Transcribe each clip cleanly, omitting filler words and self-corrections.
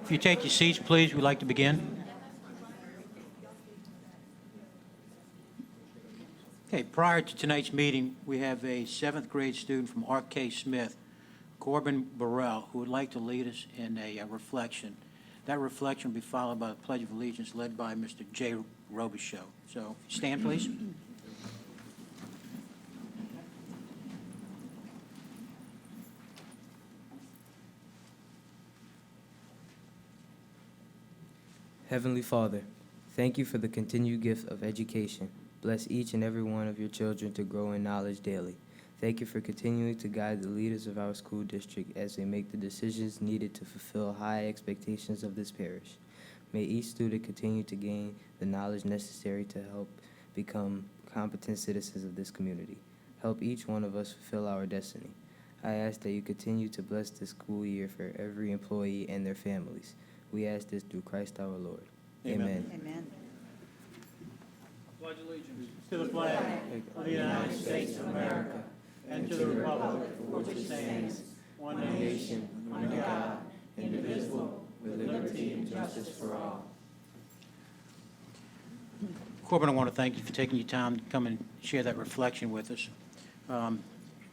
If you take your seats, please, we'd like to begin. Okay, prior to tonight's meeting, we have a seventh grade student from R.K. Smith, Corbin Burrell, who would like to lead us in a reflection. That reflection will be followed by the Pledge of Allegiance led by Mr. Jay Robichaux. So stand, please. Heavenly Father, thank you for the continued gift of education. Bless each and every one of your children to grow in knowledge daily. Thank you for continuing to guide the leaders of our school district as they make the decisions needed to fulfill high expectations of this parish. May each student continue to gain the knowledge necessary to help become competent citizens of this community. Help each one of us fulfill our destiny. I ask that you continue to bless this school year for every employee and their families. We ask this through Christ our Lord. Amen. Amen. Pledge allegiance to the flag of the United States of America and to the republic for which it stands, one nation, under God, indivisible, with liberty and justice for all. Corbin, I want to thank you for taking your time to come and share that reflection with us.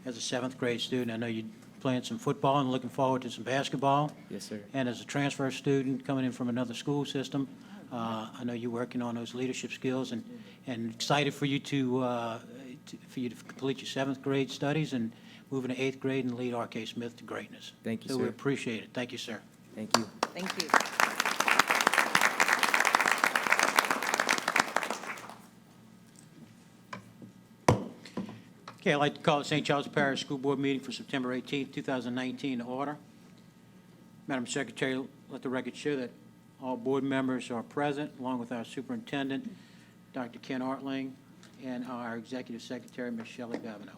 As a seventh grade student, I know you're playing some football and looking forward to some basketball. Yes, sir. And as a transfer student coming in from another school system, I know you're working on those leadership skills and excited for you to complete your seventh grade studies and move into eighth grade and lead R.K. Smith to greatness. Thank you, So sir. we appreciate it. Thank you, sir. Thank you. Thank you. Okay, I'd like to call the St. Charles Parish School Board meeting for September 18th, 2019 to order. Madam Secretary, let the record show that all board members are present, along with our superintendent, Dr. Ken Artling, and our executive secretary, Ms. Shelley Babineau.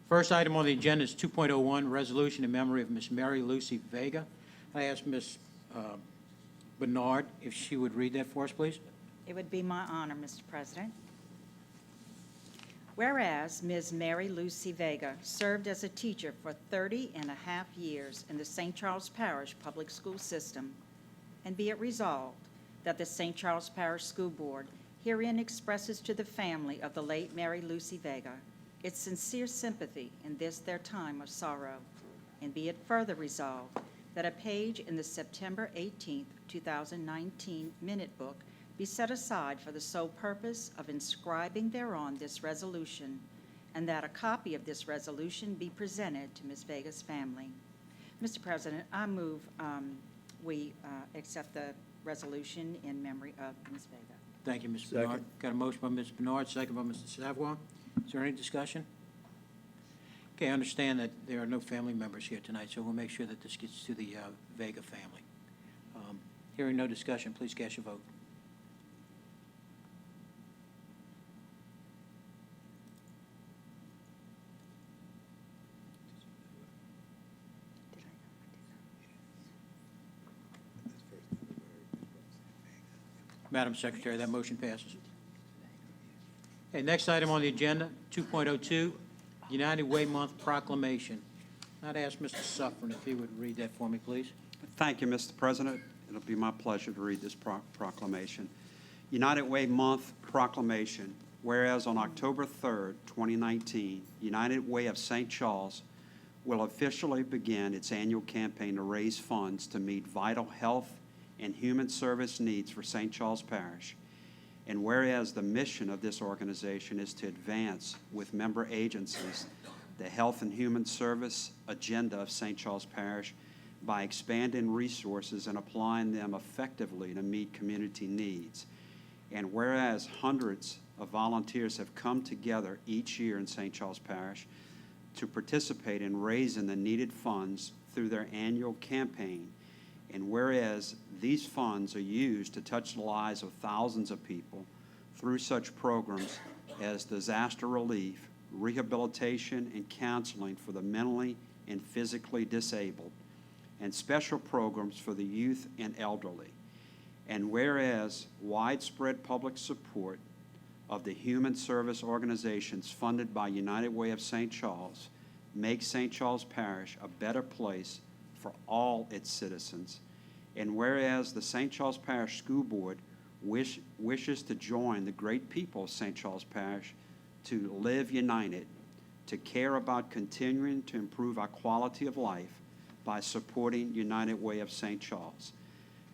First item on the agenda is 2.01, resolution in memory of Ms. Mary Lucy Vega. I ask Ms. Bernard if she would read that for us, please. It would be my honor, Mr. President. Whereas Ms. Mary Lucy Vega served as a teacher for 30 and a half years in the St. Charles Parish Public School System, and be it resolved that the St. Charles Parish School Board herein expresses to the family of the late Mary Lucy Vega its sincere sympathy in this their time of sorrow, and be it further resolved that a page in the September 18, 2019 minute book be set aside for the sole purpose of inscribing thereon this resolution, and that a copy of this resolution be presented to Ms. Vega's family. Mr. President, I move we accept the resolution in memory of Ms. Vega. Thank you, Ms. Bernard. Got a motion by Ms. Bernard, second by Mr. Savoy. Is there any discussion? Okay, I understand that there are no family members here tonight, so we'll make sure that this gets to the Vega family. Hearing no discussion, please cast your vote. Madam Secretary, that motion passes. Okay, next item on the agenda, 2.02, United Way Month Proclamation. I'd ask Mr. Suffren if he would read that for me, please. Thank you, Mr. President. It'll be my pleasure to read this proclamation. United Way Month Proclamation. Whereas on October 3rd, 2019, United Way of St. Charles will officially begin its annual campaign to raise funds to meet vital health and human service needs for St. Charles Parish. And whereas the mission of this organization is to advance with member agencies the health and human service agenda of St. Charles Parish by expanding resources and applying them effectively to meet community needs. And whereas hundreds of volunteers have come together each year in St. Charles Parish to participate in raising the needed funds through their annual campaign, and whereas these funds are used to touch the lives of thousands of people through such programs as disaster relief, rehabilitation, and counseling for the mentally and physically disabled, and special programs for the youth and elderly. And whereas widespread public support of the human service organizations funded by United Way of St. Charles makes St. Charles Parish a better place for all its citizens. And whereas the St. Charles Parish School Board wishes to join the great people of St. Charles Parish to live united, to care about continuing to improve our quality of life by supporting United Way of St. Charles.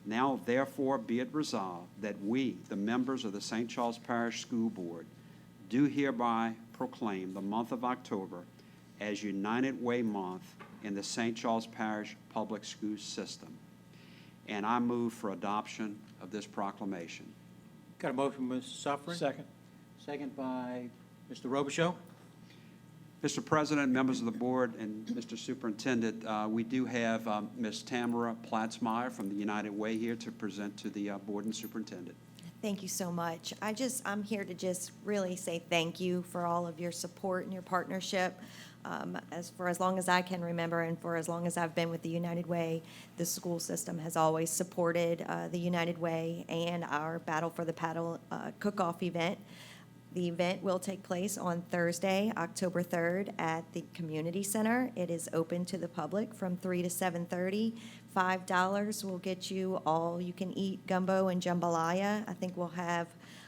Now, therefore, be it resolved that we, the members of the St. Charles Parish School Board, do hereby proclaim the month of October as United Way Month in the St. Charles Parish Public School System. And I move for adoption of this proclamation. Got a motion from Mr. Suffren? Second. Second by Mr. Robichaud. Mr. President, members of the board, and Mr. Superintendent, we do have Ms. Tamara Platzmeyer from the United Way here to present to the board and superintendent. Thank you so much. I'm here to just really say thank you for all of your support and your partnership. As long as I can remember and for as long as I've been with the United Way, the school system has always supported the United Way and our Battle for the Paddle cook-off event. The event will take place on Thursday, October 3rd at the Community Center. It is open to the public from 3 to 7:30. $5 will get you all you can eat gumbo and jambalaya. I think we'll have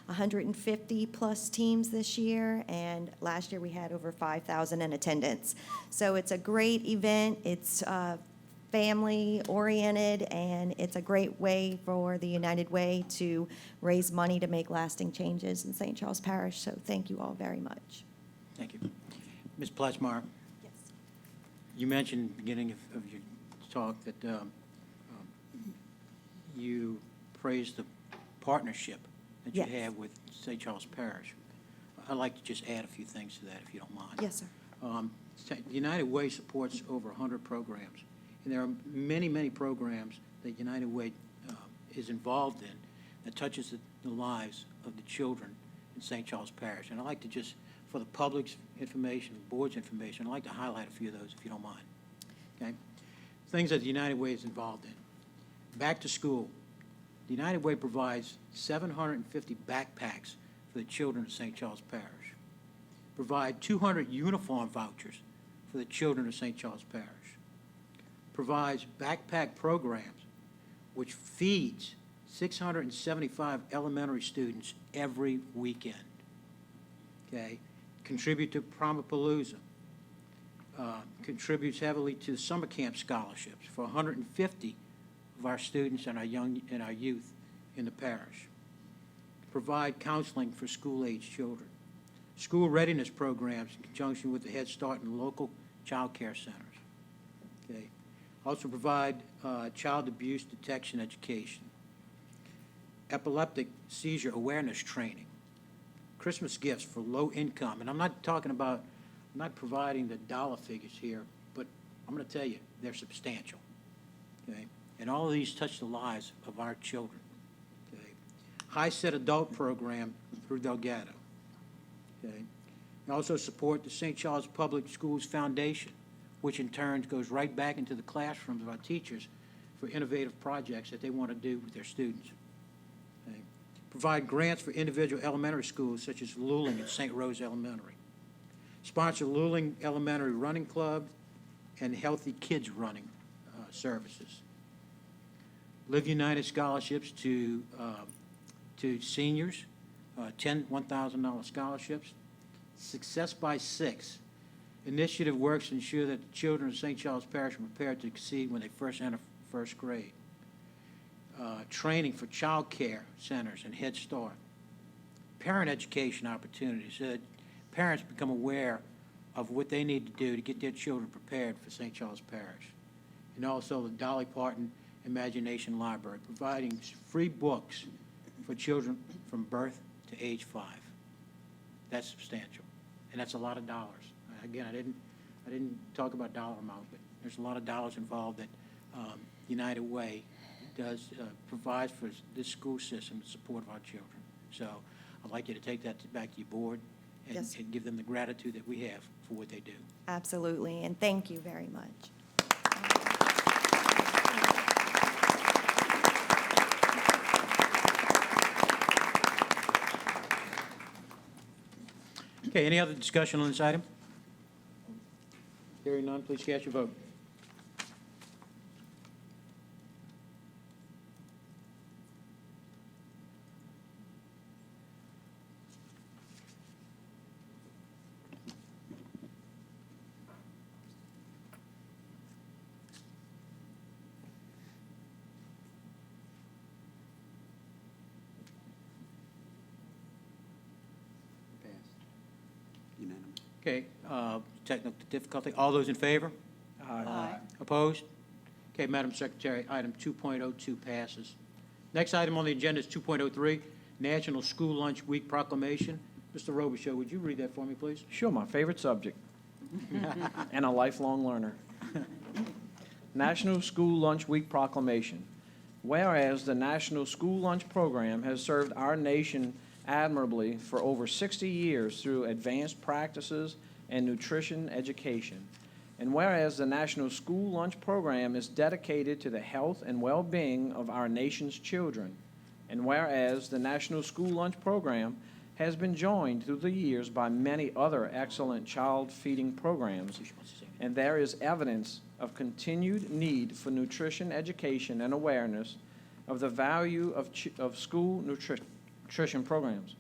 150-plus teams this year, and last year we had over 5,000 in attendance. So it's a great event. It's family-oriented, and it's a great way for the United Way to raise money to make lasting changes in St. Charles Parish. So thank you all very much. Thank you. Ms. Platzmeyer, Yes. you mentioned at the beginning of your talk that you praised the partnership that you Yes. have with St. Charles Parish. I'd like to just add a few things to that, if you don't mind. Yes, sir. The United Way supports over 100 programs, and there are many, many programs that United Way is involved in that touches the lives of the children in St. Charles Parish. And I'd like to just, for the public's information, the board's information, I'd like to highlight a few of those, if you don't mind. Okay? Things that the United Way is involved in. Back to school. The United Way provides 750 backpacks for the children of St. Charles Parish. Provide 200 uniform vouchers for the children of St. Charles Parish. Provides backpack programs which feeds 675 elementary students every weekend. Okay? Contribute to Promapalooza. Contributes heavily to summer camp scholarships for 150 of our students and our youth in the parish. Provide counseling for school-age children. School readiness programs in conjunction with the Head Start and local child care centers. Okay. Also provide child abuse detection education. Epileptic seizure awareness training. Christmas gifts for low income. And I'm not providing the dollar figures here, but I'm going to tell you, they're substantial. Okay. And all of these touch the lives of our children. Okay. High-set adult program through Delgado. Okay. We also support the St. Charles Public Schools Foundation, which in turn goes right back into the classrooms of our teachers for innovative projects that they want to do with their students. Okay. Provide grants for individual elementary schools such as Luling and St. Rose Elementary. Sponsor Luling Elementary Running Club and Healthy Kids Running services. Live United scholarships to seniors, 10 $1,000 scholarships. Success by Six initiative works to ensure that the children of St. Charles Parish are prepared to succeed when they first enter first grade. Training for child care centers and Head Start. Parent education opportunities so that parents become aware of what they need to do to get their children prepared for St. Charles Parish. And also the Dolly Parton Imagination Library, providing free books for children from birth to age 5. That's substantial, and that's a lot of dollars. Again, I didn't talk about dollar amount, but there's a lot of dollars involved that United Way provides for this school system in support of our children. So I'd like you to take that back to your board and, Yes. and give them the gratitude that we have for what they do. Absolutely, and thank you very much. Okay, any other discussion on this item? Hearing none, please cast your vote. Okay, technical difficulty. All those in favor? Aye. Opposed? Okay, Madam Secretary, item 2.02 passes. Next item on the agenda is 2.03, National School Lunch Week Proclamation. Mr. Robichaud, would you read that for me, please? Sure, my favorite subject, and a lifelong learner. National School Lunch Week Proclamation. Whereas the National School Lunch Program has served our nation admirably for over 60 years through advanced practices and nutrition education. And whereas the National School Lunch Program is dedicated to the health and well-being of our nation's children. And whereas the National School Lunch Program has been joined through the years by many other excellent child feeding programs, and there is evidence of continued need for nutrition education and awareness of the value of school nutrition programs.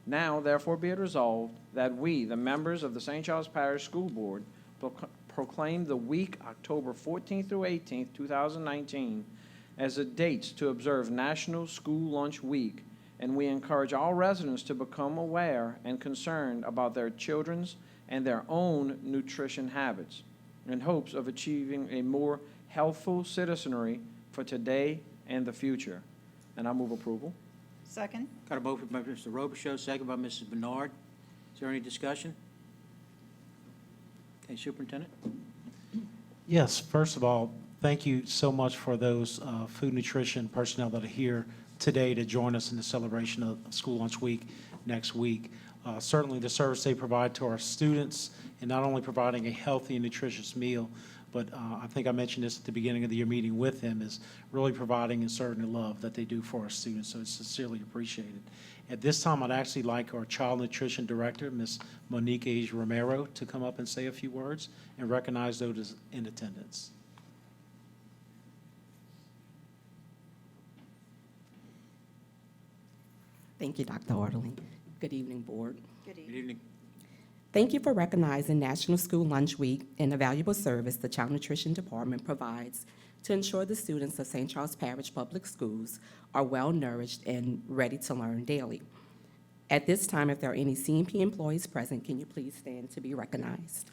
Now, therefore, be it resolved that we, the members of the St. Charles Parish School Board, proclaim the week October 14th through 18th, 2019, as the dates to observe National School Lunch Week, and we encourage all residents to become aware and concerned about their children's and their own nutrition habits in hopes of achieving a more healthful citizenry for today and the future. And I move approval. Second? Got a motion by Mr. Robichaud, second by Mrs. Bernard. Is there any discussion? Okay, Superintendent? Yes, first of all, thank you so much for those food nutrition personnel that are here today to join us in the celebration of School Lunch Week next week. Certainly the service they provide to our students, and not only providing a healthy and nutritious meal, but I think I mentioned this at the beginning of the year meeting with them, is really providing and serving the love that they do for our students, so it's sincerely appreciated. At this time, I'd actually like our Child Nutrition Director, Ms. Monique Age Romero, to come up and say a few words and recognize those in attendance. Thank you, Dr. Orderly. Good evening, Board. Good Good evening. evening. Thank you for recognizing National School Lunch Week and the valuable service the Child Nutrition Department provides to ensure the students of St. Charles Parish Public Schools are well-nourished and ready to learn daily. At this time, if there are any CNP employees present, can you please stand to be recognized?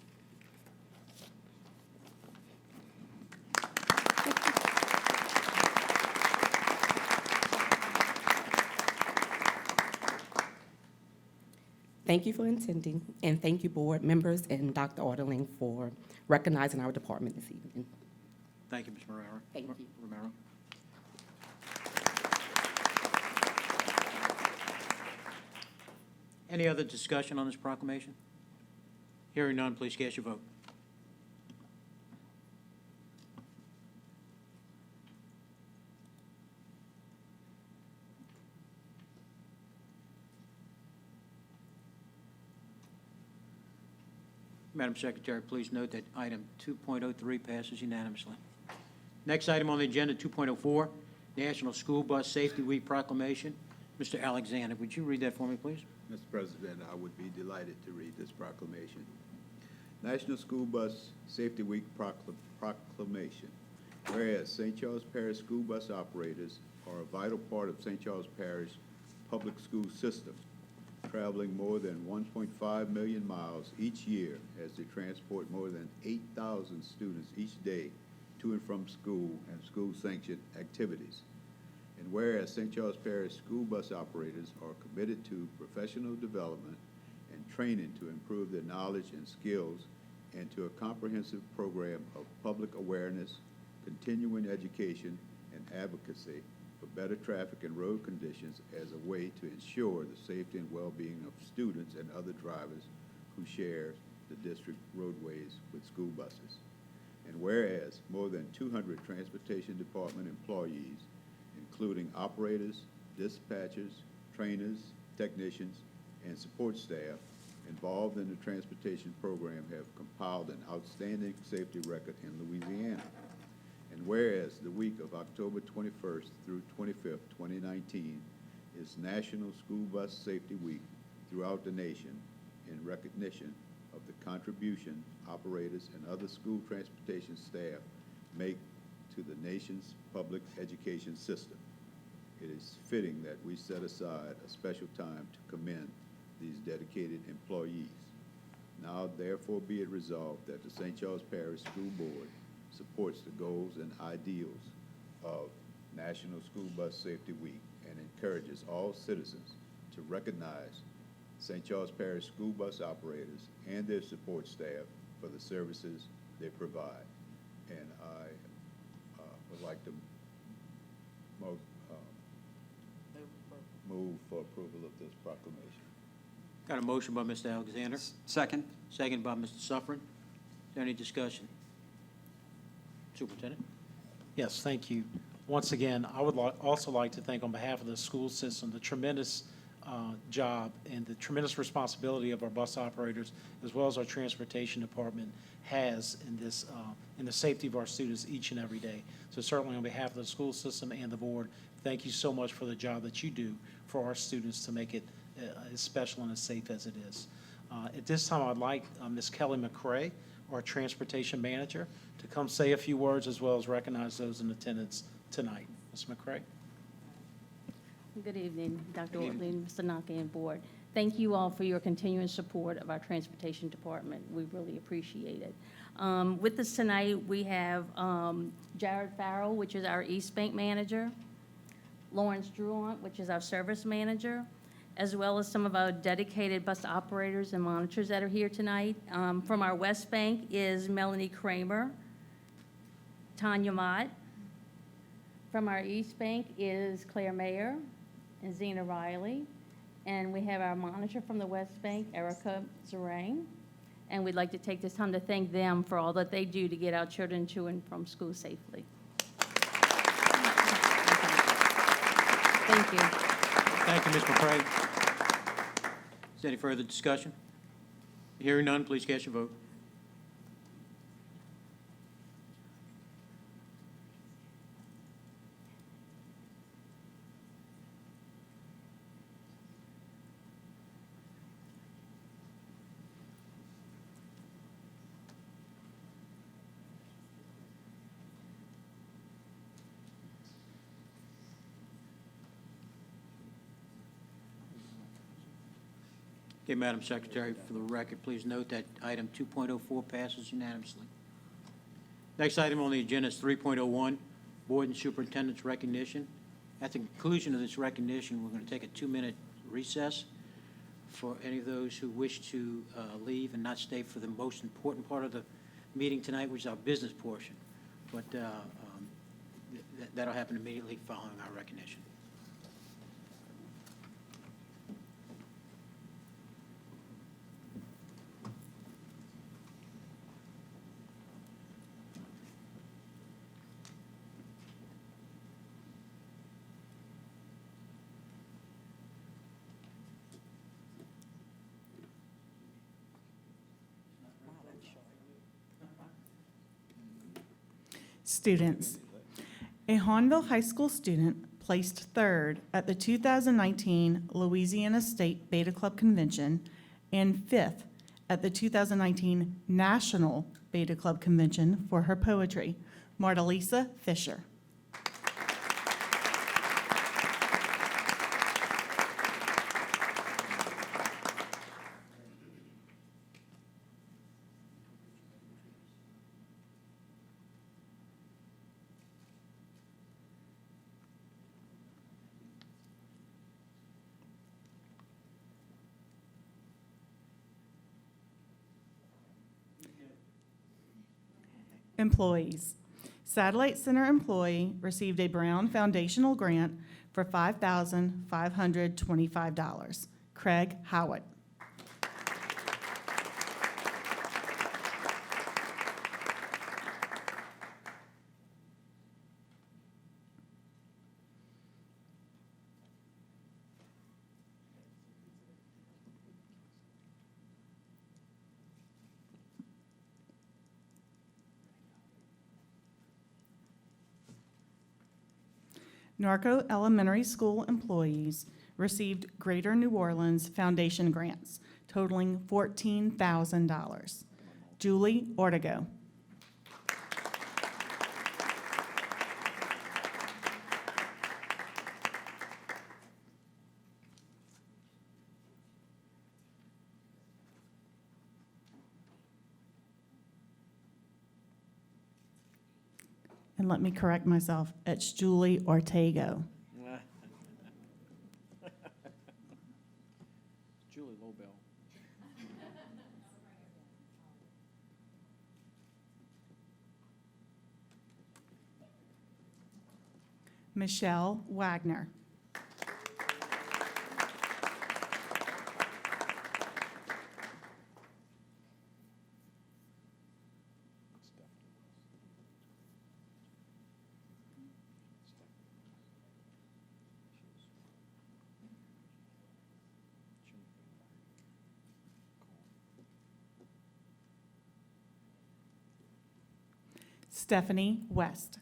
Thank you for attending, and thank you, board members and Dr. Orderling, for recognizing our department this evening. Thank you, Ms. Romero. Thank you. Romero. Any other discussion on this proclamation? Hearing none, please cast your vote. Madam Secretary, please note that item 2.03 passes unanimously. Next item on the agenda, 2.04, National School Bus Safety Week Proclamation. Mr. Alexander, would you read that for me, please? Mr. President, I would be delighted to read this proclamation. National School Bus Safety Week Proclamation. Whereas St. Charles Parish school bus operators are a vital part of St. Charles Parish public school system, traveling more than 1.5 million miles each year as they transport more than 8,000 students each day to and from school and school-sanctioned activities. And whereas St. Charles Parish school bus operators are committed to professional development and training to improve their knowledge and skills, and to a comprehensive program of public awareness, continuing education, and advocacy for better traffic and road conditions as a way to ensure the safety and well-being of students and other drivers who share the district roadways with school buses. And whereas more than 200 Transportation Department employees, including operators, dispatchers, trainers, technicians, and support staff involved in the transportation program, have compiled an outstanding safety record in Louisiana. And whereas the week of October 21st through 25th, 2019 is National School Bus Safety Week throughout the nation in recognition of the contribution operators and other school transportation staff make to the nation's public education system, it is fitting that we set aside a special time to commend these dedicated employees. Now therefore be it resolved that the St. Charles Parish School Board supports the goals and ideals of National School Bus Safety Week and encourages all citizens to recognize St. Charles Parish school bus operators and their support staff for the services they provide. And I would like to move for approval of this proclamation. Got a motion by Mr. Alexander, Second? second by Mr. Suffren. Is there any discussion? Superintendent? Yes, thank you. Once again, I would also like to thank on behalf of the school system, the tremendous job and the tremendous responsibility of our bus operators, as well as our transportation department has in this, in the safety of our students each and every day. So certainly on behalf of the school system and the board, thank you so much for the job that you do for our students to make it as special and as safe as it is. At this time, I'd like Ms. Kelly McCray, our transportation manager, to come say a few words as well as recognize those in attendance tonight. Ms. McCray? Good evening, Dr. Good Ortley, Mr. Naka, and Board. Thank you all for your continuing support of our Transportation Department. We really appreciate it. With us tonight, we have Jared Farrell, which is our East Bank Manager, Lawrence Druant, which is our Service Manager, as well as some of our dedicated bus operators and monitors that are here tonight. From our West Bank is Melanie Kramer, Tanya Mott. From our East Bank is Claire Mayer and Zena Riley. And we have our monitor from the West Bank, Erica Zarang. And we'd like to take this time to thank them for all that they do to get our children to and from school safely. Thank you. Thank you, Ms. McCray. Is there any further discussion? Hearing none, please cast your vote. Okay, Madam Secretary, for the record, please note that item 2.04 passes unanimously. Next item on the agenda is 3.01, Board and Superintendent's recognition. At the conclusion of this recognition, we're going to take a 2-minute recess for any of those who wish to leave and not stay for the most important part of the meeting tonight, which is our business portion. But that'll happen immediately following our recognition. Students. A Hahnville High School student placed third at the 2019 Louisiana State Beta Club Convention and fifth at the 2019 National Beta Club Convention for her poetry. Martalisa Fisher. Employees. Satellite Center employee received a Brown Foundational Grant for $5,525. Craig Howitt. Narco Elementary School employees received Greater New Orleans Foundation grants totaling $14,000. Julie Ortego. And let me correct myself, it's Julie Ortego. Julie Lobel. Michelle Wagner. Stephanie West.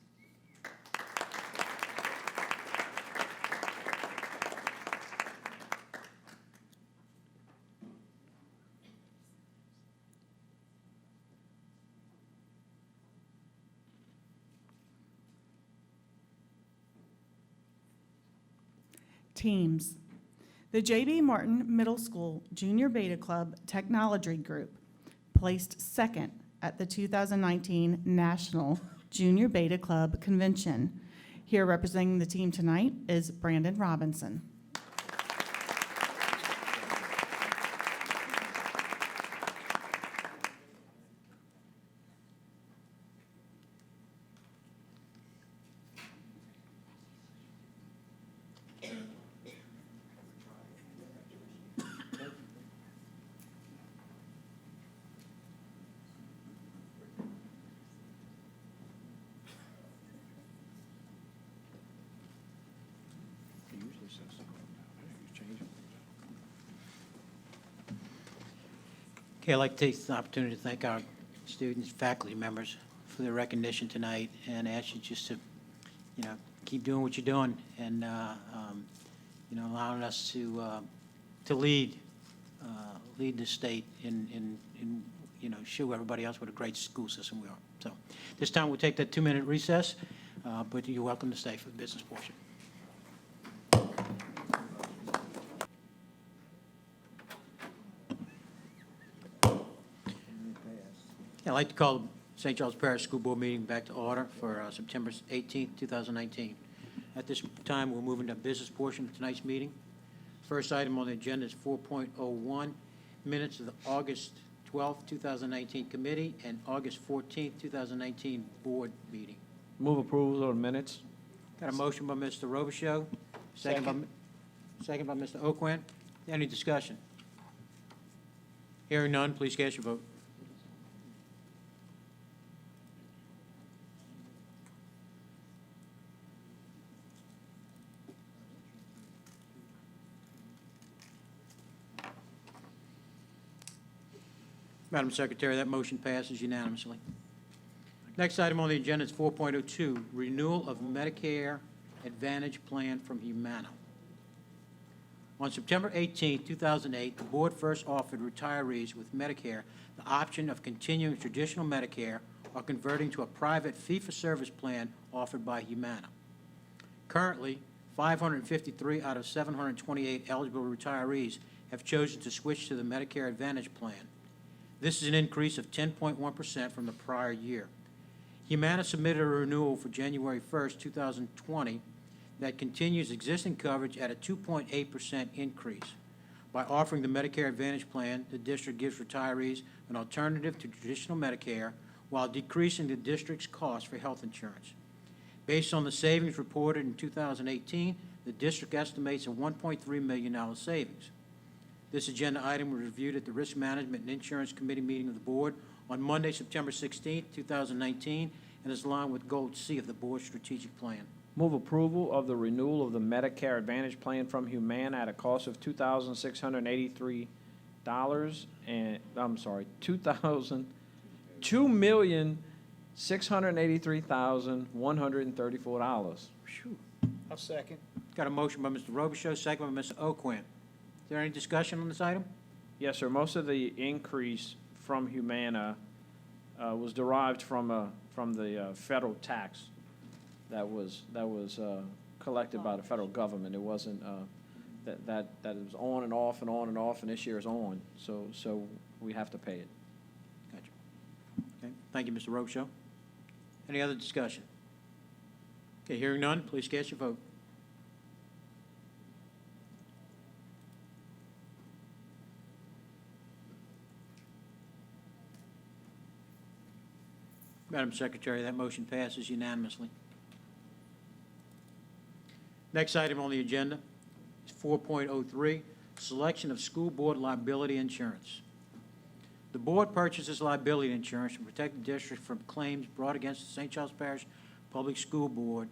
Teams. The J.B. Martin Middle School Junior Beta Club Technology Group placed second at the 2019 National Junior Beta Club Convention. Here representing the team tonight is Brandon Robinson. He usually says something about it. He's changing. Okay, I'd like to take this opportunity to thank our students, faculty members for their recognition tonight, and ask you just to, keep doing what you're doing, and, allowing us to lead the state in show everybody else what a great school system we are. So this time we'll take that 2-minute recess, but you're welcome to stay for the business portion. I'd like to call the St. Charles Parish School Board meeting back to order for September 18th, 2019. At this time, we'll move into the business portion of tonight's meeting. First item on the agenda is 4.01, minutes of the August 12th, 2019 committee and August 14th, 2019 board meeting. Move approval of the minutes. Got a motion by Mr. Robichaud, second by Mr. Oquin. Any discussion? Hearing none, please cast your vote. Madam Secretary, that motion passes unanimously. Next item on the agenda is 4.02, renewal of Medicare Advantage Plan from Humana. On September 18, 2008, the board first offered retirees with Medicare the option of continuing traditional Medicare or converting to a private fee-for-service plan offered by Humana. Currently, 553 out of 728 eligible retirees have chosen to switch to the Medicare Advantage plan. This is an increase of 10.1% from the prior year. Humana submitted a renewal for January 1st, 2020 that continues existing coverage at a 2.8% increase. By offering the Medicare Advantage plan, the district gives retirees an alternative to traditional Medicare while decreasing the district's cost for health insurance. Based on the savings reported in 2018, the district estimates a $1.3 million savings. This agenda item was reviewed at the Risk Management and Insurance Committee meeting of the board on Monday, September 16, 2019, and is aligned with Goal C of the board's strategic plan. Move approval of the renewal of the Medicare Advantage Plan from Humana at a cost of $2,683 and, $2,683,134. Phew. I'll second. Got a motion by Mr. Robichaud, second by Mr. Oquin. Is there any discussion on this item? Yes, sir. Most of the increase from Humana was derived from the federal tax that was collected by the federal government. It wasn't that it was on and off and on and off, and this year is on. So we have to pay it. Gotcha. Okay. Thank you, Mr. Robichaud. Any other discussion? Okay, hearing none, please cast your vote. Madam Secretary, that motion passes unanimously. Next item on the agenda is 4.03, selection of school board liability insurance. The board purchases liability insurance to protect the district from claims brought against the St. Charles Parish Public School Board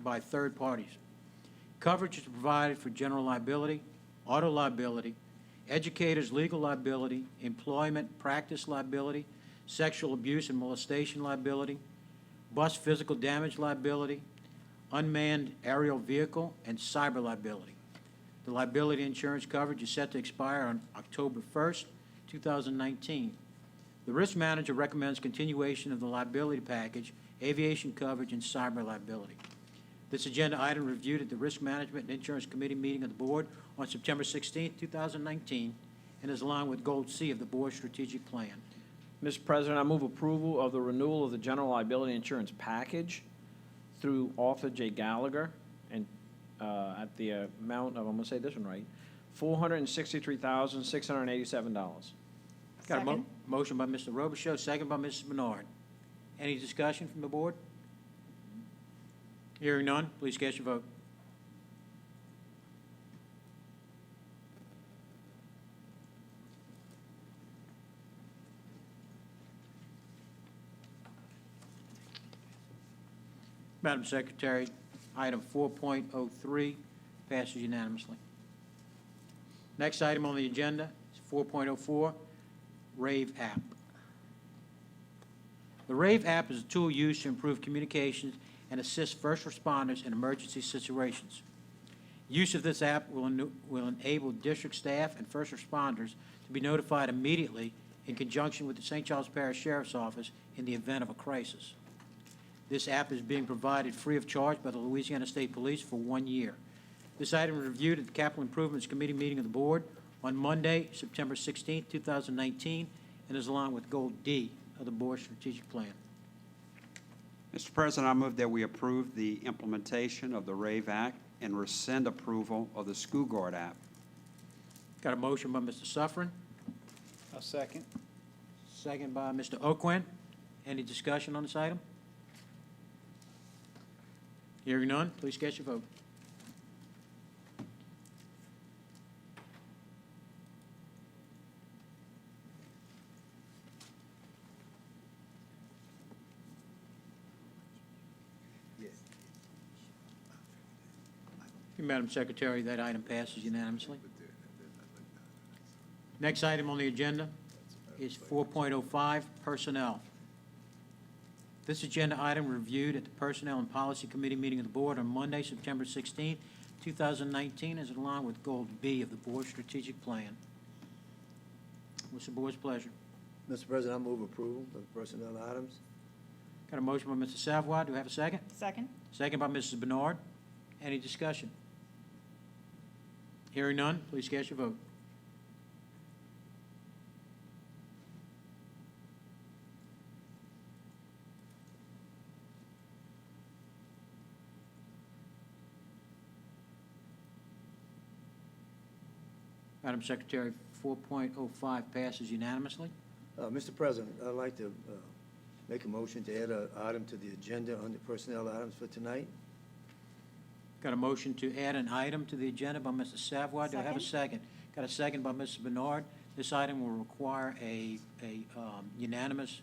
by third parties. Coverage is provided for general liability, auto liability, educators' legal liability, employment practice liability, sexual abuse and molestation liability, bus physical damage liability, unmanned aerial vehicle, and cyber liability. The liability insurance coverage is set to expire on October 1st, 2019. The risk manager recommends continuation of the liability package, aviation coverage, and cyber liability. This agenda item reviewed at the Risk Management and Insurance Committee meeting of the Board on September 16, 2019, and is aligned with Goal C of the Board's strategic plan. Mr. President, I move approval of the renewal of the general liability insurance package through Arthur J. Gallagher and at the amount of, I'm going to say this one right, $463,687. Got a Second. motion by Mr. Robichaud, second by Mrs. Bernard. Any discussion from the board? Hearing none, please cast your vote. Madam Secretary, item 4.03 passes unanimously. Next item on the agenda is 4.04, RAVE app. The RAVE app is a tool used to improve communications and assist first responders in emergency situations. Use of this app will enable district staff and first responders to be notified immediately in conjunction with the St. Charles Parish Sheriff's Office in the event of a crisis. This app is being provided free of charge by the Louisiana State Police for 1 year. This item was reviewed at the Capital Improvements Committee meeting of the Board on Monday, September 16, 2019, and is along with Goal D of the Board's strategic plan. Mr. President, I move that we approve the implementation of the RAVE Act and rescind approval of the School Guard app. Got a motion by Mr. Suffren, A second. second by Mr. Oquin. Any discussion on this item? Hearing none, please cast your vote. Madam Secretary, that item passes unanimously. Next item on the agenda is 4.05, Personnel. This agenda item reviewed at the Personnel and Policy Committee meeting of the Board on Monday, September 16, 2019, is in line with Goal B of the Board's strategic plan. What's the Board's pleasure? Mr. President, I move approval of personnel items. Got a motion by Mr. Savoy. Do I have a second? Second. Second by Mrs. Bernard. Any discussion? Hearing none, please cast your vote. Madam Secretary, 4.05 passes unanimously. Mr. President, I'd like to make a motion to add an item to the agenda under personnel items for tonight. Got a motion to add an item to the agenda by Mr. Savoy. Do I have a second? Got a second by Mrs. Bernard. This item will require a unanimous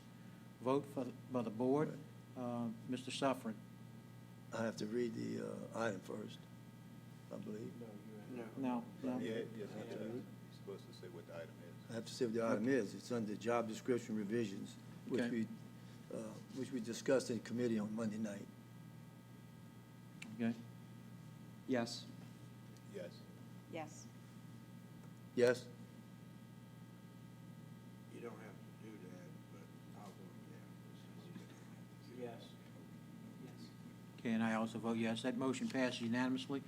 vote by the board. Mr. Suffren. I have to read the item first, I believe. No. Yeah, yes, you're supposed to say what the item is. I have to say what the item is. It's under job description revisions, which Okay. we discussed in committee on Monday night. Okay. Yes. Yes. Yes. Yes? You don't have to do that, but I'll vote yes. Yes. Okay, and I also vote yes. That motion passes unanimously.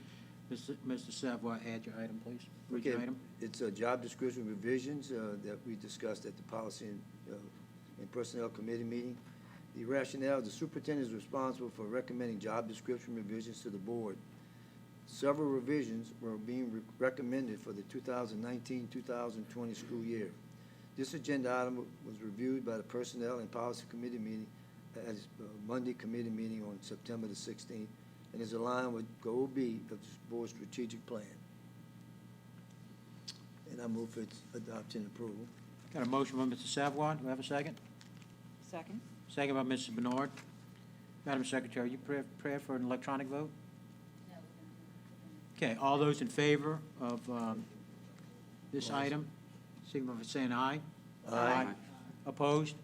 Mr. Savoy, add your item, please. Read your Okay, item. it's job description revisions that we discussed at the Policy and Personnel Committee meeting. The rationale, the superintendent is responsible for recommending job description revisions to the board. Several revisions were being recommended for the 2019-2020 school year. This agenda item was reviewed by the Personnel and Policy Committee meeting at its Monday committee meeting on September the 16th, and is aligned with Goal B of this board's strategic plan. And I move for its adoption and approval. Got a motion by Mr. Savoy. Do we have a second? Second? Second by Mrs. Bernard. Madam Secretary, you prepare for an electronic vote? Okay, all those in favor of this item, signify by saying aye. Aye. Opposed?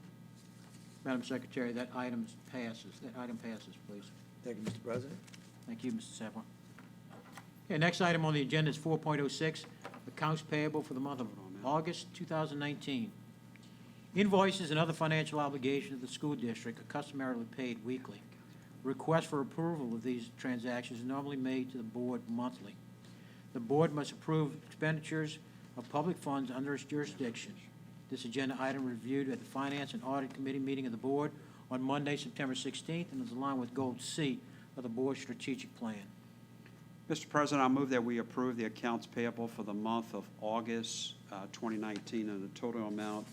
Madam Secretary, that item passes. That item passes, please. Thank you, Mr. President. Thank you, Mr. Savoy. Okay, next item on the agenda is 4.06, accounts payable for the month of August 2019. Invoices and other financial obligations of the school district are customarily paid weekly. Request for approval of these transactions is normally made to the board monthly. The board must approve expenditures of public funds under its jurisdiction. This agenda item reviewed at the Finance and Audit Committee meeting of the board on Monday, September 16th, and is aligned with Goal C of the board's strategic plan. Mr. President, I move that we approve the accounts payable for the month of August 2019 in a total amount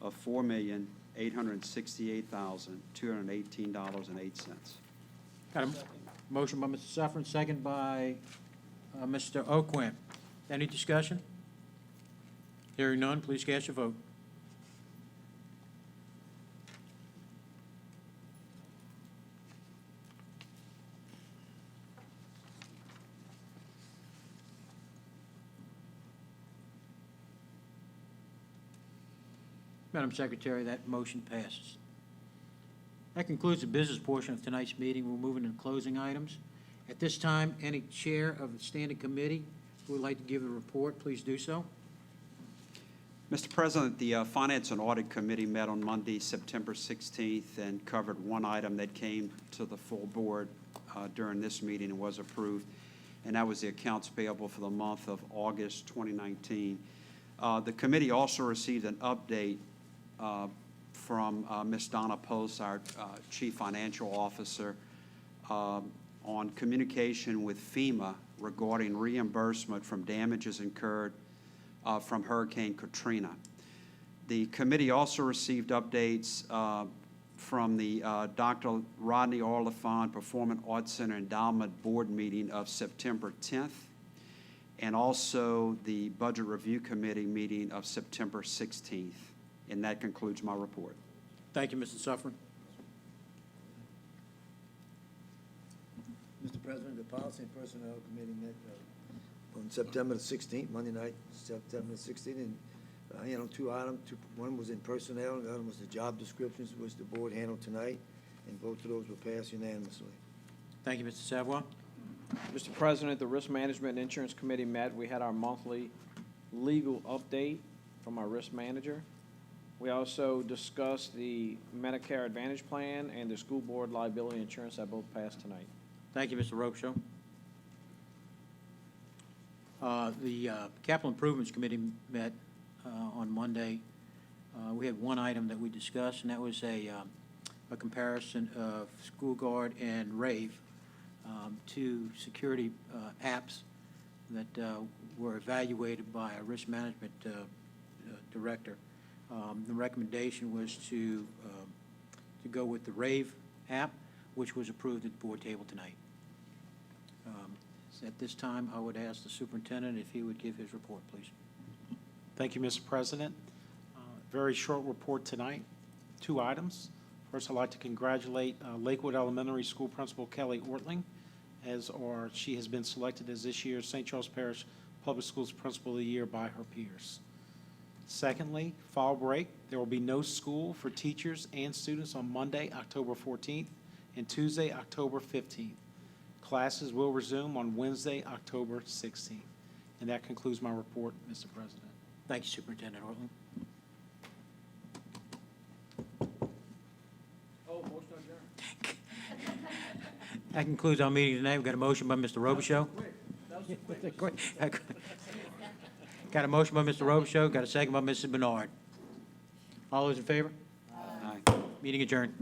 of $4,868,218.08. Got a motion by Mr. Suffren, second by Mr. O'Quinn. Any discussion? Hearing none, please cast your vote. Madam Secretary, that motion passes. That concludes the business portion of tonight's meeting. We're moving to closing items. At this time, any chair of the standing committee who would like to give a report, please do so. Mr. President, the Finance and Audit Committee met on Monday, September 16th, and covered one item that came to the full board during this meeting and was approved, and that was the accounts payable for the month of August 2019. The committee also received an update from Ms. Donna Post, our Chief Financial Officer, on communication with FEMA regarding reimbursement from damages incurred from Hurricane Katrina. The committee also received updates from the Dr. Rodney Oliphant Performing Arts Center Endowment Board meeting of September 10th, and also the Budget Review Committee meeting of September 16th. And that concludes my report. Thank you, Mr. Suffren. Mr. President, the Policy and Personnel Committee met on September the 16th, Monday night, September the 16th, and handled two items. One was in personnel, and the other was the job descriptions, which the board handled tonight, and both of those were passed unanimously. Thank you, Mr. Savoy. Mr. President, the Risk Management and Insurance Committee met. We had our monthly legal update from our risk manager. We also discussed the Medicare Advantage Plan and the school board liability insurance that both passed tonight. Thank you, Mr. Robichaud. The Capital Improvements Committee met on Monday. We had one item that we discussed, and that was a comparison of School Guard and RAVE, two security apps that were evaluated by a risk management director. The recommendation was to go with the RAVE app, which was approved at the board table tonight. At this time, I would ask the superintendent if he would give his report, please. Thank you, Mr. President. Very short report tonight. Two items. First, I'd like to congratulate Lakewood Elementary School Principal Kelly Ortling, she has been selected as this year's St. Charles Parish Public Schools Principal of the Year by her peers. Secondly, fall break. There will be no school for teachers and students on Monday, October 14th, and Tuesday, October 15th. Classes will resume on Wednesday, October 16th. And that concludes my report, Mr. President. Thank you, Superintendent Ortling. Oh, motion adjourned. That concludes our meeting tonight. We've got a motion by Mr. Robichaud. Got a motion by Mr. Robichaud, got a second by Mrs. Bernard. All those in favor? Aye. Meeting adjourned.